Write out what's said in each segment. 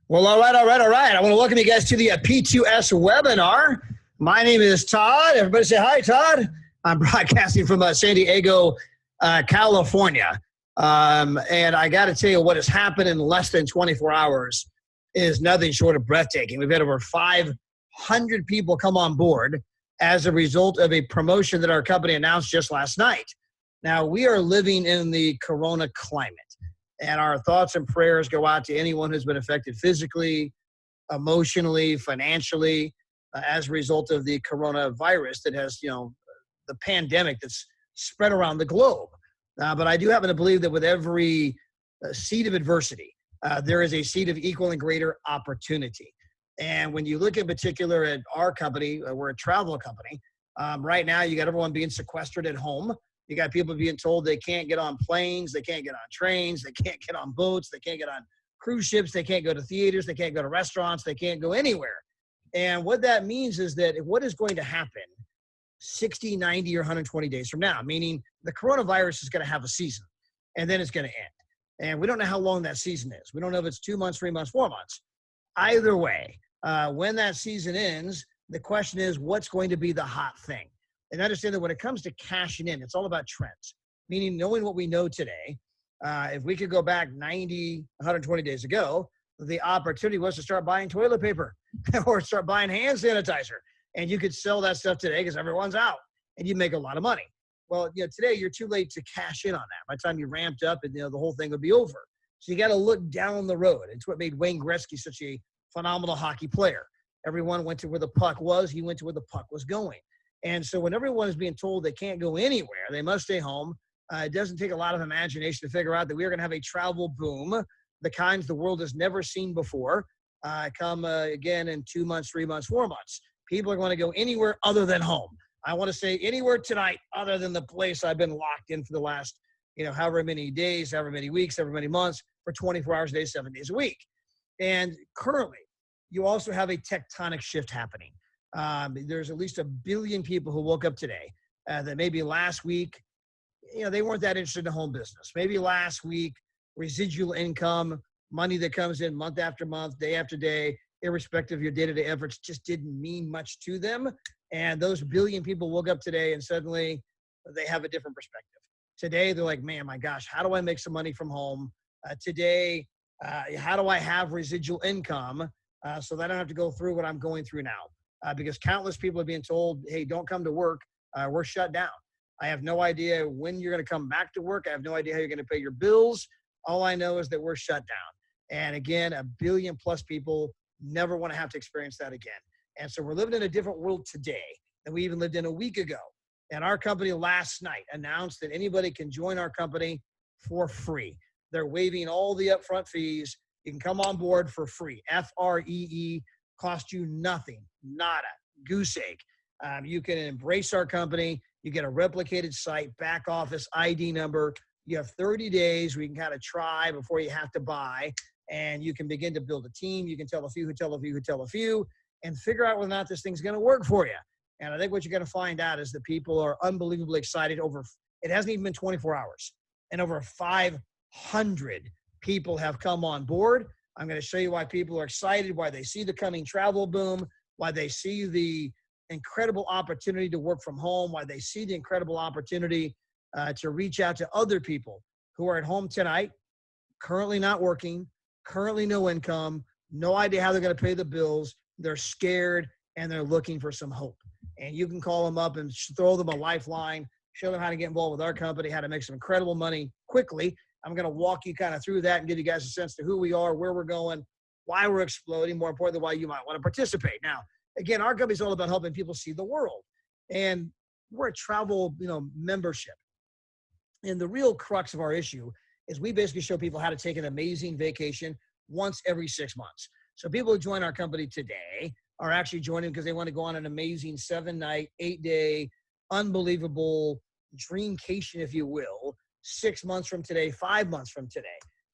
Well, all right. I want to welcome you guys to the P2S webinar. My name is Todd. Everybody say hi, Todd. I'm broadcasting from San Diego, California. And I got to tell you, what has happened in less than 24 hours is nothing short of breathtaking. We've had over 500 people come on board as a result of a promotion that our company announced just last night. Now, we are living in the Corona climate. And our thoughts and prayers go out to anyone who's been affected physically, emotionally, financially, as a result of the coronavirus that has, the pandemic that's spread around the globe. But I do happen to believe that with every seed of adversity, there is a seed of equal and greater opportunity. And when you look in particular at our company, we're a travel company. Right now, you got everyone being sequestered at home. You got people being told they can't get on planes, they can't get on trains, they can't get on boats, they can't get on cruise ships, they can't go to theaters, they can't go to restaurants, they can't go anywhere. And what that means is that what is going to happen 60, 90, or 120 days from now, meaning the coronavirus is going to have a season, and then it's going to end. And we don't know how long that season is. We don't know if it's 2 months, 3 months, 4 months. Either way, when that season ends, the question is, what's going to be the hot thing? And understand that when it comes to cashing in, it's all about trends, meaning knowing what we know today. If we could go back 90, 120 days ago, the opportunity was to start buying toilet paper or start buying hand sanitizer. And you could sell that stuff today because everyone's out and you make a lot of money. Well, today you're too late to cash in on that. By the time you ramped up and the whole thing would be over. So you got to look down the road. It's what made Wayne Gretzky such a phenomenal hockey player. Everyone went to where the puck was. He went to where the puck was going. And so when everyone is being told they can't go anywhere, they must stay home, it doesn't take a lot of imagination to figure out that we are going to have a travel boom, the kinds the world has never seen before, come again in 2 months, 3 months, 4 months. People are going to go anywhere other than home. I want to say anywhere tonight other than the place I've been locked in for the last, however many days, however many weeks, however many months, for 24 hours a day, 7 days a week. And currently, you also have a tectonic shift happening. There's at least 1 billion people who woke up today that maybe last week, they weren't that interested in home business. Maybe last week, residual income, money that comes in month after month, day after day, irrespective of your day-to-day efforts, just didn't mean much to them. And those 1 billion people woke up today and suddenly they have a different perspective. Today, they're like, man, my gosh, how do I make some money from home? Today, how do I have residual income so that I don't have to go through what I'm going through now? Because countless people are being told, hey, don't come to work. We're shut down. I have no idea when you're going to come back to work. I have no idea how you're going to pay your bills. All I know is that we're shut down. And again, 1 billion plus people never want to have to experience that again. And so we're living in a different world today than we even lived in a week ago. And our company last night announced that anybody can join our company for free. They're waiving all the upfront fees. You can come on board for free. FREE. Cost you nothing, nada, goose egg. You can embrace our company. You get a replicated site, back office, ID number. You have 30 days where you can kind of try before you have to buy, and you can begin to build a team. You can tell a few who tell a few who tell a few, and figure out whether or not this thing's going to work for you. And I think what you're going to find out is that people are unbelievably excited it hasn't even been 24 hours, and over 500 people have come on board. I'm going to show you why people are excited, why they see the coming travel boom, why they see the incredible opportunity to work from home, why they see the incredible opportunity to reach out to other people who are at home tonight, currently not working, currently no income, no idea how they're going to pay the bills. They're scared and they're looking for some hope. And you can call them up and throw them a lifeline, show them how to get involved with our company, how to make some incredible money quickly. I'm going to walk you kind of through that and give you guys a sense to who we are, where we're going, why we're exploding, more importantly, why you might want to participate. Now, again, our company is all about helping people see the world. And we're a travel, membership. And the real crux of our issue is we basically show people how to take an amazing vacation once every 6 months. So people who join our company today are actually joining because they want to go on an amazing 7-night, 8-day, unbelievable dreamcation, if you will, 6 months from today, 5 months from today.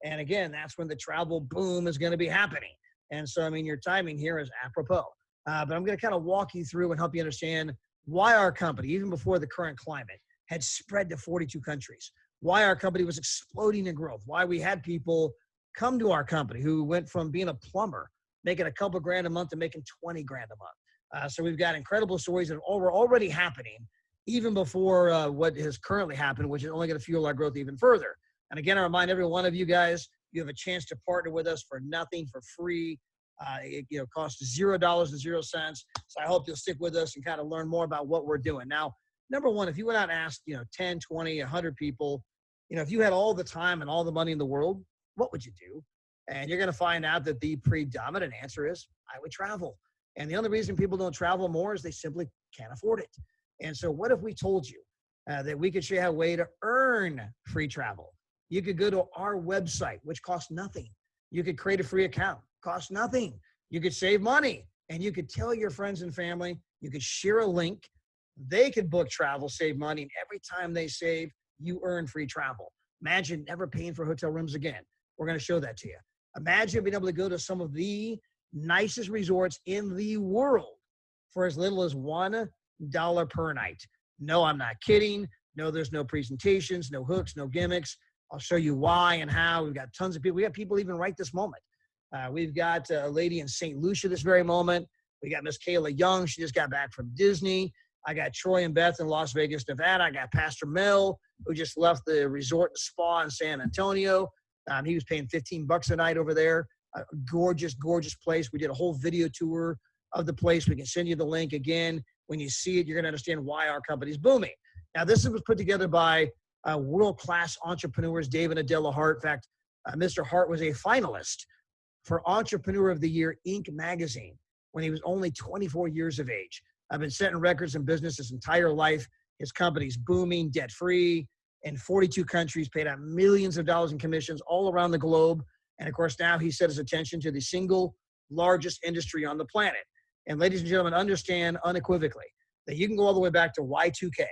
And again, that's when the travel boom is going to be happening. And so, your timing here is apropos. But I'm going to kind of walk you through and help you understand why our company, even before the current climate, had spread to 42 countries, why our company was exploding in growth, why we had people come to our company, who went from being a plumber, making a couple grand a month to making 20 grand a month. So we've got incredible stories that were already happening even before what has currently happened, which is only going to fuel our growth even further. And again, I remind every one of you guys, you have a chance to partner with us for nothing, for free. It costs $0.00. So I hope you'll stick with us and kind of learn more about what we're doing. Now, number one, if you went out and asked, 10, 20, 100 people, if you had all the time and all the money in the world, what would you do? And you're going to find out that the predominant answer is, I would travel. And the only reason people don't travel more is they simply can't afford it. And so what if we told you that we could show you a way to earn free travel? You could go to our website, which costs nothing. You could create a free account, costs nothing. You could save money, and you could tell your friends and family. You could share a link. They could book travel, save money, and every time they save, you earn free travel. Imagine never paying for hotel rooms again. We're going to show that to you. Imagine being able to go to some of the nicest resorts in the world for as little as $1 per night. No, I'm not kidding. No, there's no presentations, no hooks, no gimmicks. I'll show you why and how. We've got tons of people. We got people even right this moment. We've got a lady in St. Lucia this very moment. We got Miss Kayla Young. She just got back from Disney. I got Troy and Beth in Las Vegas, Nevada. I got Pastor Mel, who just left the resort and spa in San Antonio. He was paying $15 a night over there. A gorgeous, gorgeous place. We did a whole video tour of the place. We can send you the link again. When you see it, you're going to understand why our company's booming. Now, this was put together by world-class entrepreneurs, Dave and Adela Hart. In fact, Mr. Hart was a finalist for Entrepreneur of the Year Inc. magazine when he was only 24 years of age. I've been setting records in business his entire life. His company's booming, debt-free, in 42 countries, paid out millions of dollars in commissions all around the globe. And of course, now he set his attention to the single largest industry on the planet. And ladies and gentlemen, understand unequivocally that you can go all the way back to Y2K,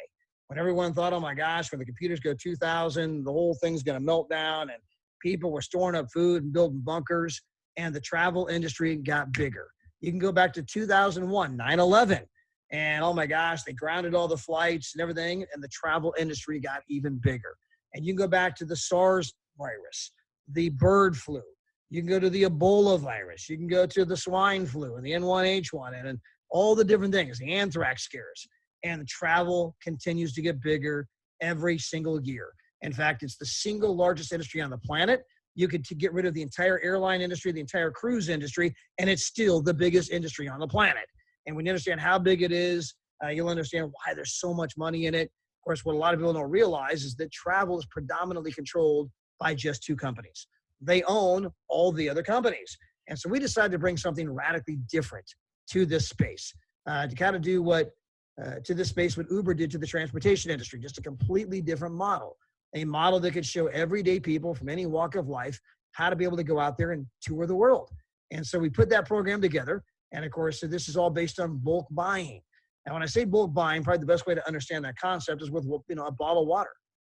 when everyone thought, oh my gosh, when the computers go 2000, the whole thing's going to melt down, and people were storing up food and building bunkers, and the travel industry got bigger. You can go back to 2001, 9/11, and oh my gosh, they grounded all the flights and everything, and the travel industry got even bigger. And you can go back to the SARS virus, the bird flu. You can go to the Ebola virus. You can go to the swine flu and the N1H1 and all the different things, the anthrax scares. And travel continues to get bigger every single year. In fact, it's the single largest industry on the planet. You could get rid of the entire airline industry, the entire cruise industry, and it's still the biggest industry on the planet. And when you understand how big it is, you'll understand why there's so much money in it. Of course, what a lot of people don't realize is that travel is predominantly controlled by just two companies. They own all the other companies. And so we decided to bring something radically different to this space, to kind of do what Uber did to the transportation industry, just a completely different model, a model that could show everyday people from any walk of life how to be able to go out there and tour the world. And so we put that program together. And of course, so this is all based on bulk buying. Now, when I say bulk buying, probably the best way to understand that concept is with a bottle of water.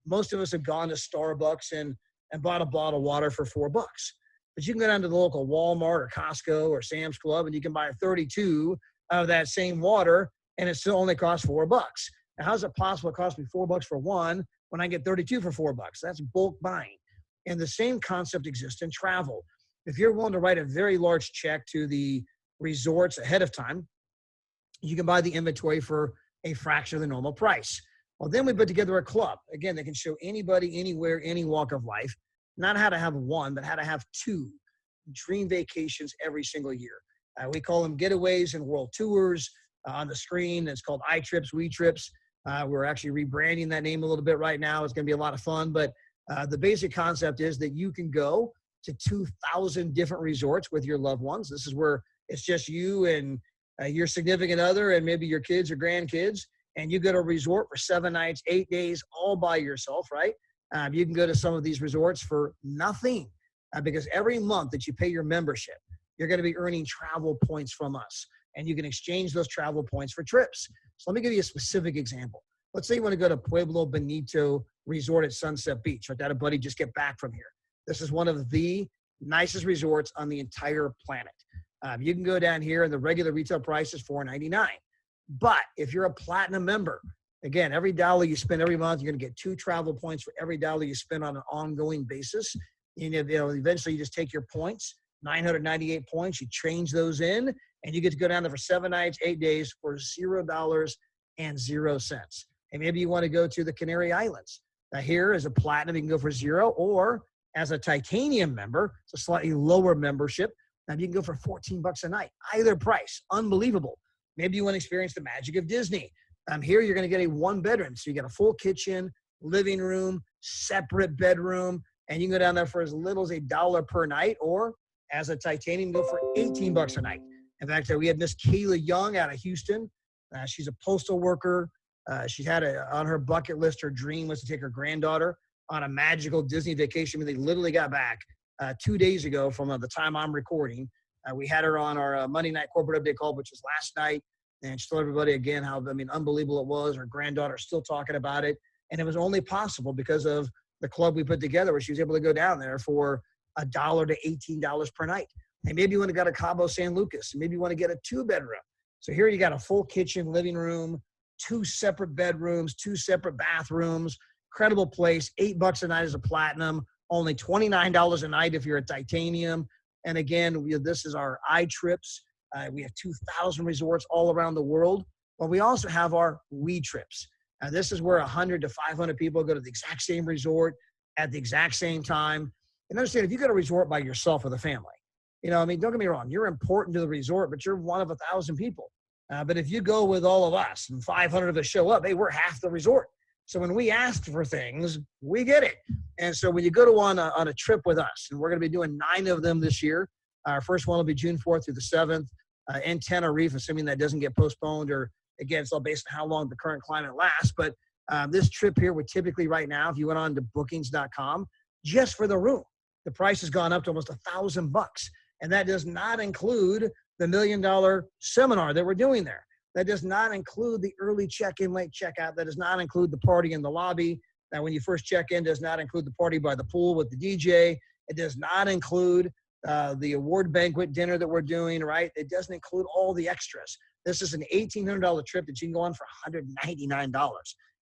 Most of us have gone to Starbucks and bought a bottle of water for $4. But you can go down to the local Walmart or Costco or Sam's Club, and you can buy 32 of that same water, and it still only costs $4. Now, how is it possible it costs me $4 for one when I get 32 for $4? That's bulk buying. And the same concept exists in travel. If you're willing to write a very large check to the resorts ahead of time, you can buy the inventory for a fraction of the normal price. Well, then we put together a club. Again, they can show anybody, anywhere, any walk of life, not how to have one, but how to have two dream vacations every single year. We call them getaways and world tours. On the screen, it's called iTrips, We Trips. We're actually rebranding that name a little bit right now. It's going to be a lot of fun. But the basic concept is that you can go to 2,000 different resorts with your loved ones. This is where it's just you and your significant other and maybe your kids or grandkids. And you go to a resort for 7 nights, 8 days, all by yourself, right? You can go to some of these resorts for nothing because every month that you pay your membership, you're going to be earning travel points from us. And you can exchange those travel points for trips. So let me give you a specific example. Let's say you want to go to Pueblo Bonito Resort at Sunset Beach. I had a buddy just get back from here. This is one of the nicest resorts on the entire planet. You can go down here and the regular retail price is $4.99. But if you're a platinum member, again, every dollar you spend every month, you're going to get 2 travel points for every dollar you spend on an ongoing basis. Eventually you just take your points, 998 points, you change those in, and you get to go down there for 7 nights, 8 days for $0 and 0 cents. And maybe you want to go to the Canary Islands. Now here as a platinum, you can go for 0, or as a titanium member, it's a slightly lower membership. Now you can go for $14 a night, either price, unbelievable. Maybe you want to experience the magic of Disney. Here you're going to get a 1-bedroom. So you get a full kitchen, living room, separate bedroom, and you can go down there for as little as $1 per night, or as a titanium, go for $18 a night. In fact, we had Miss Kayla Young out of Houston. She's a postal worker. She had on her bucket list, her dream was to take her granddaughter on a magical Disney vacation. They literally got back 2 days ago from the time I'm recording. We had her on our Monday night corporate update call, which was last night. And she told everybody again how, unbelievable it was. Her granddaughter's still talking about it. And it was only possible because of the club we put together, where she was able to go down there for $1 to $18 per night. And maybe you want to go to Cabo San Lucas. Maybe you want to get a 2-bedroom. So here you got a full kitchen, living room, 2 separate bedrooms, 2 separate bathrooms, incredible place, $8 a night as a platinum, only $29 a night if you're a titanium. And again, this is our iTrips. We have 2,000 resorts all around the world, but we also have our We Trips. This is where 100 to 500 people go to the exact same resort at the exact same time. And understand, if you go to a resort by yourself with a family, don't get me wrong, you're important to the resort, but you're one of 1,000 people. But if you go with all of us and 500 of us show up, hey, we're half the resort. So when we ask for things, we get it. And so when you go to on a trip with us, and we're going to be doing 9 of them this year. Our first one will be June 4th through the 7th in Tenerife, assuming that doesn't get postponed, or again, it's all based on how long the current climate lasts. But this trip here would typically right now, if you went on to bookings.com, just for the room, the price has gone up to almost $1,000. And that does not include the $1 million seminar that we're doing there. That does not include the early check-in, late checkout. That does not include the party in the lobby. That when you first check in, does not include the party by the pool with the DJ. It does not include the award banquet dinner that we're doing, right? It doesn't include all the extras. This is an $1,800 trip that you can go on for $199.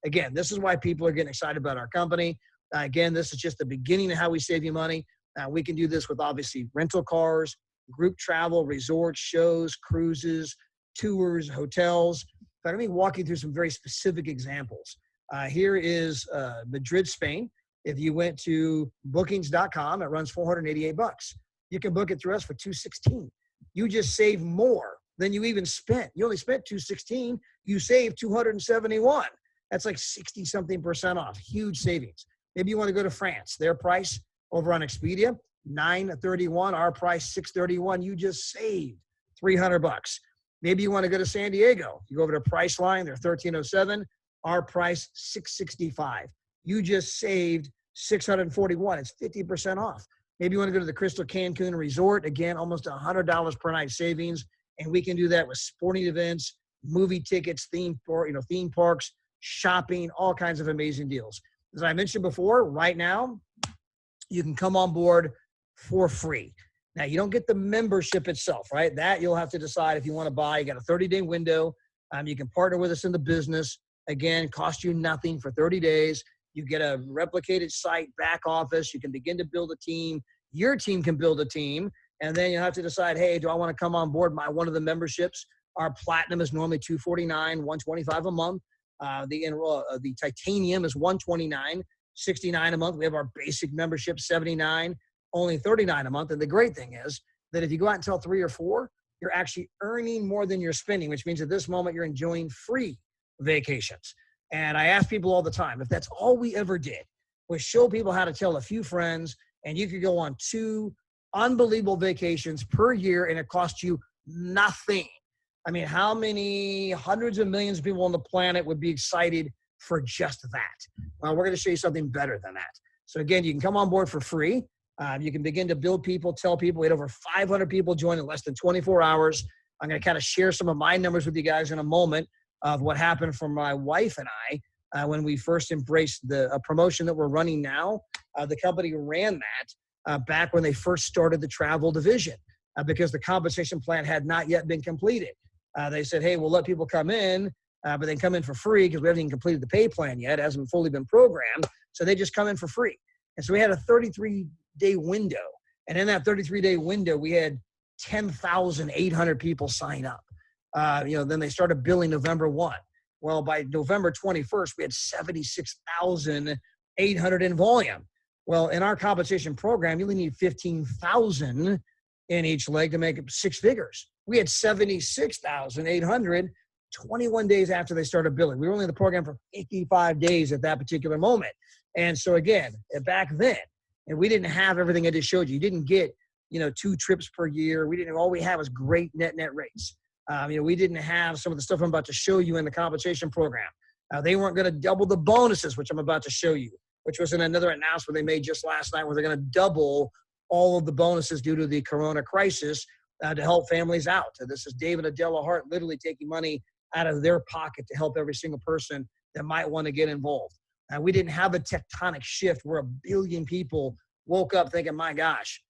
Again, this is why people are getting excited about our company. Again, this is just the beginning of how we save you money. We can do this with obviously rental cars, group travel, resorts, shows, cruises, tours, hotels. But let me walk you through some very specific examples. Here is Madrid, Spain. If you went to bookings.com, it runs $488. You can book it through us for $216. You just save more than you even spent. You only spent $216. You saved $271. That's like 60-something% off. Huge savings. Maybe you want to go to France. Their price over on Expedia, $931. Our price, $631. You just saved $300. Maybe you want to go to San Diego. You go over to Priceline. They're $1,307. Our price, $665. You just saved $641. It's 50% off. Maybe you want to go to the Crystal Cancun Resort. Again, almost $100 per night savings. And we can do that with sporting events, movie tickets, theme parks, shopping, all kinds of amazing deals. As I mentioned before, right now, you can come on board for free. Now, you don't get the membership itself, right? That you'll have to decide if you want to buy. You got a 30-day window. You can partner with us in the business. Again, cost you nothing for 30 days. You get a replicated site, back office. You can begin to build a team. Your team can build a team. And then you'll have to decide, hey, do I want to come on board one of the memberships? Our platinum is normally $249, $125 a month. The titanium is $129, $69 a month. We have our basic membership, $79, only $39 a month. And the great thing is that if you go out and tell 3 or 4, you're actually earning more than you're spending, which means at this moment you're enjoying free vacations. And I ask people all the time, if that's all we ever did was show people how to tell a few friends, and you could go on 2 unbelievable vacations per year and it costs you nothing. I mean, how many hundreds of millions of people on the planet would be excited for just that? Well, we're going to show you something better than that. So again, you can come on board for free. You can begin to build people, tell people. We had over 500 people join in less than 24 hours. I'm going to kind of share some of my numbers with you guys in a moment of what happened for my wife and I when we first embraced the promotion that we're running now. The company ran that back when they first started the travel division because the compensation plan had not yet been completed. They said, hey, we'll let people come in, but they come in for free because we haven't even completed the pay plan yet. It hasn't fully been programmed. So they just come in for free. And so we had a 33 33-day window. And in that 33-day window, we had 10,800 people sign up. Then they started billing November 1. Well, by November 21st, we had 76,800 in volume. Well, in our compensation program, you only need 15,000 in each leg to make it 6 figures. We had 76,800 21 days after they started billing. We were only in the program for 55 days at that particular moment. And so again, back then, and we didn't have everything I just showed you. You didn't get, 2 trips per year. All we had was great net rates. We didn't have some of the stuff I'm about to show you in the compensation program. They weren't going to double the bonuses, which I'm about to show you, which was in another announcement they made just last night where they're going to double all of the bonuses due to the corona crisis to help families out. This is David and Adela Hart literally taking money out of their pocket to help every single person that might want to get involved. We didn't have a tectonic shift where 1 billion people woke up thinking, my gosh,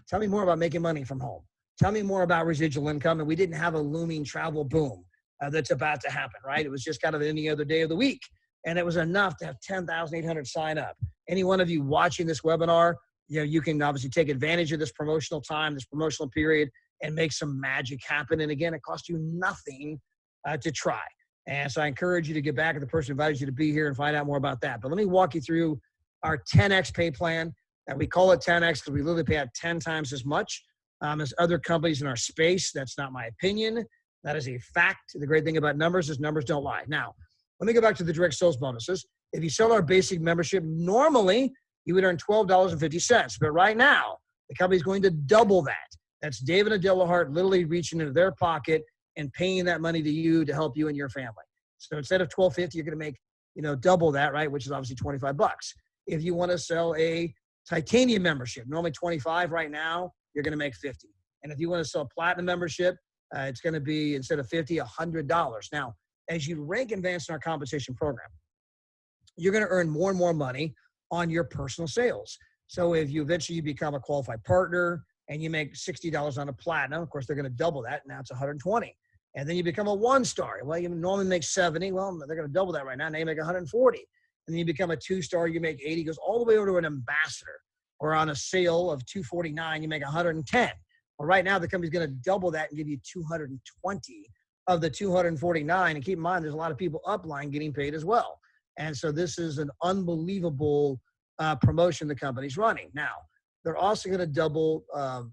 tell me more about making money from home. Tell me more about residual income. And we didn't have a looming travel boom that's about to happen, right? It was just kind of any other day of the week. And it was enough to have 10,800 sign up. Any one of you watching this webinar, you can obviously take advantage of this promotional time, this promotional period, and make some magic happen. And again, it costs you nothing to try. And so I encourage you to get back to the person who invited you to be here and find out more about that. But let me walk you through our 10X pay plan. And we call it 10X because we literally pay out 10 times as much as other companies in our space. That's not my opinion. That is a fact. The great thing about numbers is numbers don't lie. Now, let me go back to the direct sales bonuses. If you sell our basic membership, normally you would earn $12.50. But right now, the company's going to double that. That's David and Adela Hart literally reaching into their pocket and paying that money to you to help you and your family. So instead of $12.50, you're going to make, double that, right? Which is obviously $25. If you want to sell a titanium membership, normally $25 right now, you're going to make $50. And if you want to sell a platinum membership, it's going to be, instead of $50, $100. Now, as you rank and advance in our compensation program, you're going to earn more and more money on your personal sales. So if you eventually become a qualified partner and you make $60 on a platinum, of course, they're going to double that. Now it's $120. And then you become a 1-star. Well, you normally make 70. Well, they're going to double that right now. Now you make 140. And then you become a 2-star, you make 80. It goes all the way over to an ambassador. Or on a sale of 249, you make 110. Well, right now the company's going to double that and give you 220 of the 249. And keep in mind, there's a lot of people upline getting paid as well. And so this is an unbelievable promotion the company's running. Now, they're also going to double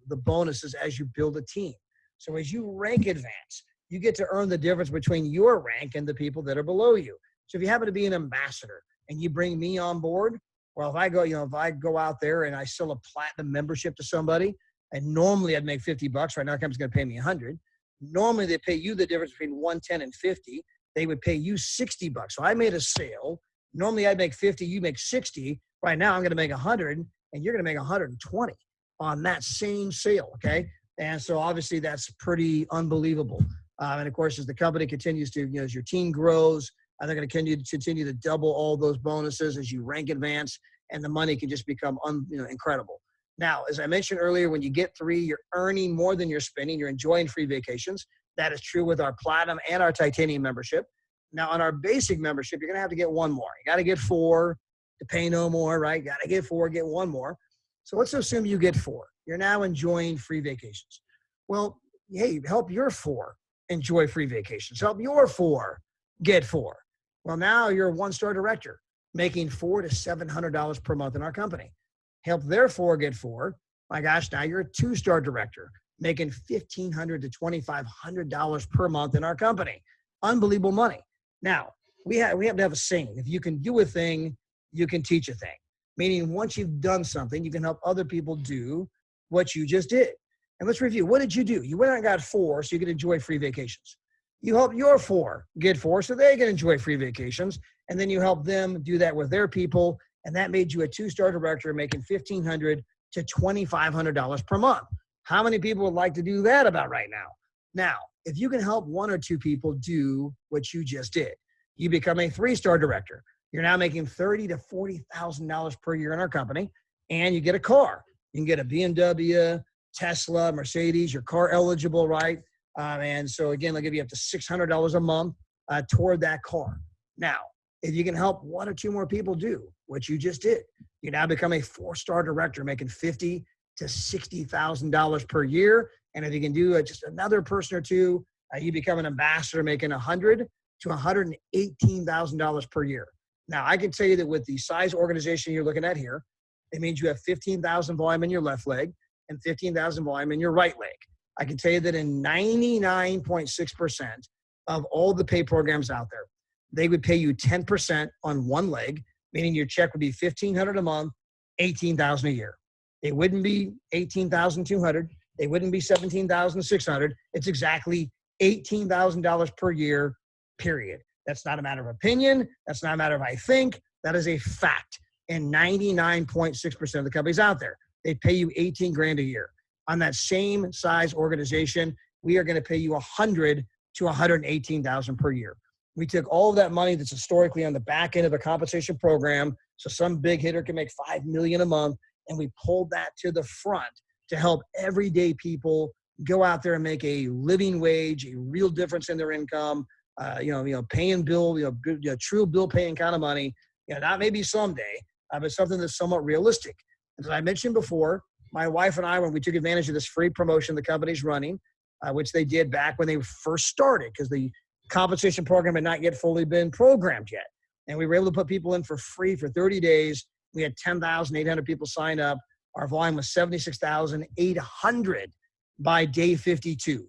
the bonuses as you build a team. So as you rank advance, you get to earn the difference between your rank and the people that are below you. So if you happen to be an ambassador and you bring me on board, well, if I go out there and I sell a platinum membership to somebody, and normally I'd make $50. Right now, the company's going to pay me $100. Normally they pay you the difference between 110 and 50. They would pay you $60. So I made a sale. Normally I'd make 50, you make 60. Right now I'm going to make 100, and you're going to make 120 on that same sale. Okay. And so obviously that's pretty unbelievable. And of course, as the company continues to, as your team grows, they're going to continue to double all those bonuses as you rank advance, and the money can just become incredible. Now, as I mentioned earlier, when you get 3, you're earning more than you're spending. You're enjoying free vacations. That is true with our platinum and our titanium membership. Now, on our basic membership, you're going to have to get 1 more. You got to get 4 to pay no more, right? Got to get 4, get 1 more. So let's assume you get 4. You're now enjoying free vacations. Well, hey, help your 4 enjoy free vacations. Help your 4 get 4. Well, now you're a 1-star director making $400 to $700 per month in our company. Help their 4 get 4. My gosh, now you're a 2-star director making $1,500 to $2,500 per month in our company. Unbelievable money. Now, we have to have a saying. If you can do a thing, you can teach a thing. Meaning once you've done something, you can help other people do what you just did. And let's review. What did you do? You went out and got 4 so you could enjoy free vacations. You help your 4 get 4 so they can enjoy free vacations. And then you help them do that with their people. And that made you a 2-star director making $1,500 to $2,500 per month. How many people would like to do that about right now? Now, if you can help 1 or 2 people do what you just did, you become a 3-star director. You're now making $30,000 to $40,000 per year in our company, and you get a car. You can get a BMW, Tesla, Mercedes. You're car eligible, right? And so again, they'll give you up to $600 a month toward that car. Now, if you can help 1 or 2 more people do what you just did. You now become a 4-star director making $50,000 to $60,000 per year. And if you can do just another person or two, you become an ambassador making $100,000 to $118,000 per year. Now, I can tell you that with the size organization you're looking at here, it means you have 15,000 volume in your left leg and 15,000 volume in your right leg. I can tell you that in 99.6% of all the pay programs out there, they would pay you 10% on one leg, meaning your check would be $1,500 a month, $18,000 a year. It wouldn't be $18,200. It wouldn't be $17,600. It's exactly $18,000 per year, period. That's not a matter of opinion. That's not a matter of I think. That is a fact. And 99.6% of the companies out there, they pay you $18,000 a year. On that same size organization, we are going to pay you $100,000 to $118,000 per year. We took all of that money that's historically on the back end of a compensation program, so some big hitter can make $5 million a month, and we pulled that to the front to help everyday people go out there and make a living wage, a real difference in their income, paying bill, true bill paying kind of money. Not maybe someday, but something that's somewhat realistic. As I mentioned before, my wife and I, when we took advantage of this free promotion the company's running, which they did back when they first started, because the compensation program had not yet fully been programmed yet. And we were able to put people in for free for 30 days. We had 10,800 people sign up. Our volume was 76,800 by day 52.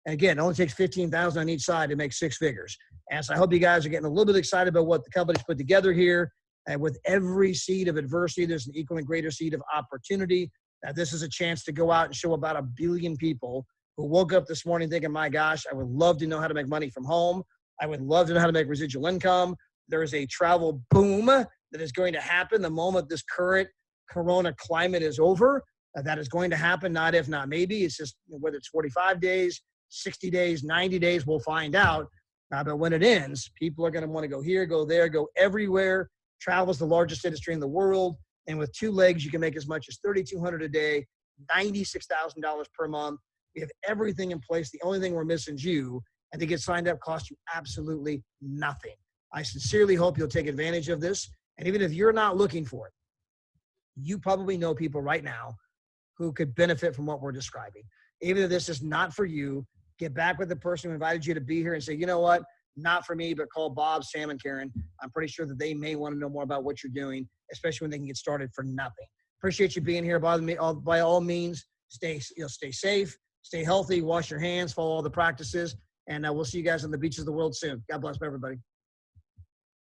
And again, it only takes 15,000 on each side to make 6 figures. And so I hope you guys are getting a little bit excited about what the company's put together here. And with every seed of adversity, there's an equal and greater seed of opportunity. Now, this is a chance to go out and show about 1 billion people who woke up this morning thinking, my gosh, I would love to know how to make money from home. I would love to know how to make residual income. There is a travel boom that is going to happen the moment this current corona climate is over. That is going to happen, not if, not maybe. It's just whether it's 45 days, 60 days, 90 days, we'll find out. But when it ends, people are going to want to go here, go there, go everywhere. Travel is the largest industry in the world. And with 2 legs, you can make as much as $3,200 a day, $96,000 per month. We have everything in place. The only thing we're missing is you. And to get signed up costs you absolutely nothing. I sincerely hope you'll take advantage of this. And even if you're not looking for it, you probably know people right now who could benefit from what we're describing. Even if this is not for you, get back with the person who invited you to be here and say, you know what, not for me, but call Bob, Sam, and Karen. I'm pretty sure that they may want to know more about what you're doing, especially when they can get started for nothing. Appreciate you being here. By all means, stay safe, stay healthy, wash your hands, follow all the practices, and we'll see you guys on the beaches of the world soon. God bless everybody.